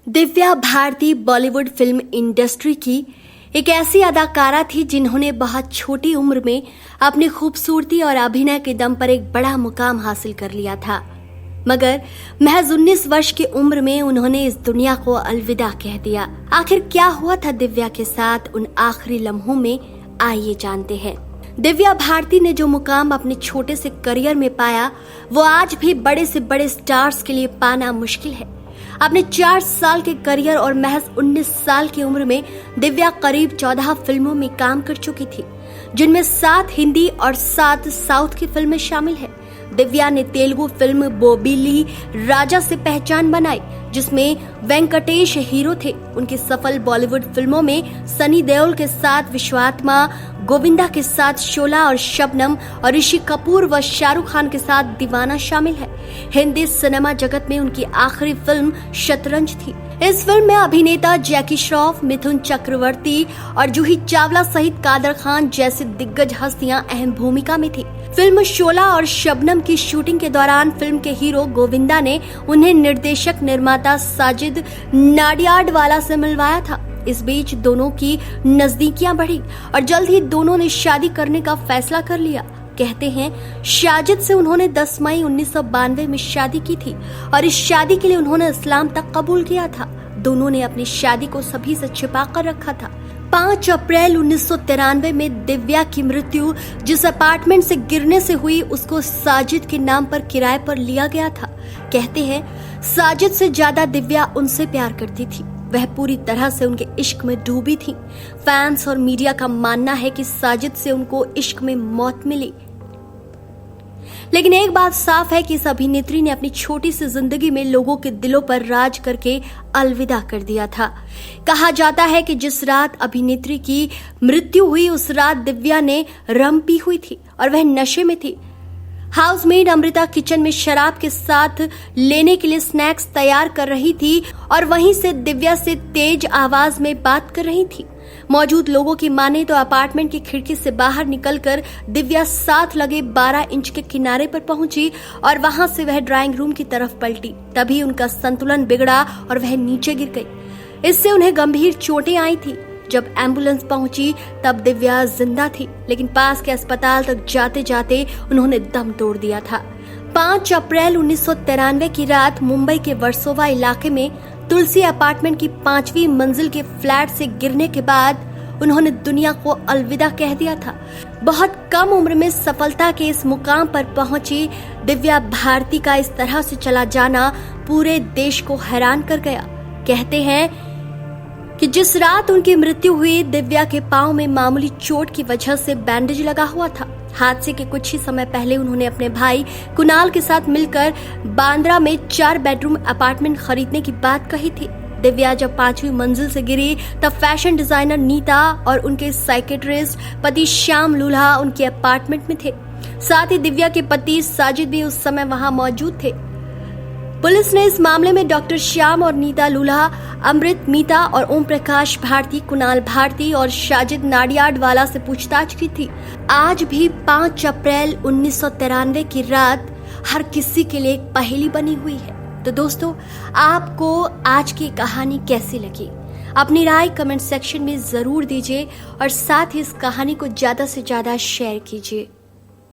Divya Bharti Bollywood film industry की एक ऐसी अदाकारा थी जिन्होंने बहुत छोटी उम्र में अपनी खूबसूरती और अभिनय के दम पर एक बड़ा मुकाम हासिल कर लिया था। मगर महज 19 वर्ष की उम्र में उन्होंने इस दुनिया को अलविदा कह दिया। आखिर क्या हुआ था दिव्या के साथ उन आखिरी लम्हों में, आइए जानते हैं। दिव्या भारती ने जो मुकाम अपने छोटे से करियर में पाया, वो आज भी बड़े से बड़े स्टार्स के लिए पाना मुश्किल है। अपने 4 साल के करियर और महज 19 साल की उम्र में दिव्या करीब 14 फिल्मों में काम कर चुकी थी, जिनमें 7 हिंदी और 7 साउथ की फिल्में शामिल हैं। दिव्या ने तेलुगु फिल्म बोबिली राजा से पहचान बनाई, जिसमें वेंकटेश हीरो थे। उनकी सफल बॉलीवुड फिल्मों में सनी देओल के साथ विश्वात्मा, गोविंदा के साथ शोला और शबनम और ऋषि कपूर व शाहरुख खान के साथ दीवाना शामिल है। हिंदी सिनेमा जगत में उनकी आखिरी फिल्म शतरंज थी। इस फिल्म में अभिनेता जैकी श्रॉफ, मिथुन चक्रवर्ती और जूही चावला सहित कादर खान जैसी दिग्गज हस्तियां अहम भूमिका में थी। फिल्म शोला और शबनम की शूटिंग के दौरान फिल्म के हीरो गोविंदा ने उन्हें निर्देशक निर्माता साजिद नाडियाडवाला से मिलवाया था। इस बीच दोनों की नजदीकियां बढ़ी और जल्द ही दोनों ने शादी करने का फैसला कर लिया। कहते हैं साजिद से उन्होंने 10 मई 1992 में शादी की थी और इस शादी के लिए उन्होंने इस्लाम तक कबूल किया था। दोनों ने अपनी शादी को सभी से छिपा कर रखा था। 5 अप्रैल 1993 में दिव्या की मृत्यु जिस अपार्टमेंट से गिरने से हुई, उसको साजिद के नाम पर किराए पर लिया गया था। कहते हैं साजिद से ज्यादा दिव्या उनसे प्यार करती थी। वह पूरी तरह से उनके इश्क में डूबी थी। फैंस और मीडिया का मानना है कि साजिद से उनको इश्क में मौत मिली। लेकिन एक बात साफ है कि इस अभिनेत्री ने अपनी छोटी सी जिंदगी में लोगों के दिलों पर राज करके अलविदा कर दिया था। कहा जाता है कि जिस रात अभिनेत्री की मृत्यु हुई, उस रात दिव्या ने रम पी हुई थी और वह नशे में थी। हाउसमेड अमृता किचन में शराब के साथ लेने के लिए स्नैक्स तैयार कर रही थी और वहीं से दिव्या से तेज आवाज में बात कर रही थी। मौजूद लोगों की माने तो अपार्टमेंट की खिड़की से बाहर निकलकर दिव्या साथ लगे 12 इंच के किनारे पर पहुंची और वहां से वह ड्राइंग रूम की तरफ पलटी। तभी उनका संतुलन बिगड़ा और वह नीचे गिर गई। इससे उन्हें गंभीर चोटें आई थी। जब एम्बुलेंस पहुंची तब दिव्या जिंदा थी, लेकिन पास के अस्पताल तक जाते जाते उन्होंने दम तोड़ दिया था। 5 अप्रैल 1993 की रात मुंबई के वर्सोवा इलाके में तुलसी अपार्टमेंट की 5वीं मंजिल के फ्लैट से गिरने के बाद उन्होंने दुनिया को अलविदा कह दिया था। बहुत कम उम्र में सफलता के इस मुकाम पर पहुंची दिव्या भारती का इस तरह से चला जाना पूरे देश को हैरान कर गया। कहते हैं कि जिस रात उनकी मृत्यु हुई, दिव्या के पांव में मामूली चोट की वजह से बैंडेज लगा हुआ था। हादसे के कुछ ही समय पहले उन्होंने अपने भाई कुणाल के साथ मिलकर बांद्रा में 4 बेडरूम अपार्टमेंट खरीदने की बात कही थी। दिव्या जब 5वीं मंजिल से गिरी तब फैशन डिजाइनर नीता और उनके साइकेट्रिस्ट पति श्याम लूल्हा उनके अपार्टमेंट में थे। साथ ही दिव्या के पति साजिद भी उस समय वहां मौजूद थे। पुलिस ने इस मामले में डॉक्टर श्याम और नीता लूल्हा, अमृत मीता और ओम प्रकाश भारती, कुणाल भारती और साजिद नाडियाडवाला से पूछताछ की थी। आज भी 5 अप्रैल 1993 की रात हर किसी के लिए एक पहेली बनी हुई है। तो दोस्तों, आपको आज की कहानी कैसी लगी? अपनी राय कमेंट सेक्शन में जरूर दीजिए और साथ ही इस कहानी को ज्यादा से ज्यादा शेयर कीजिए।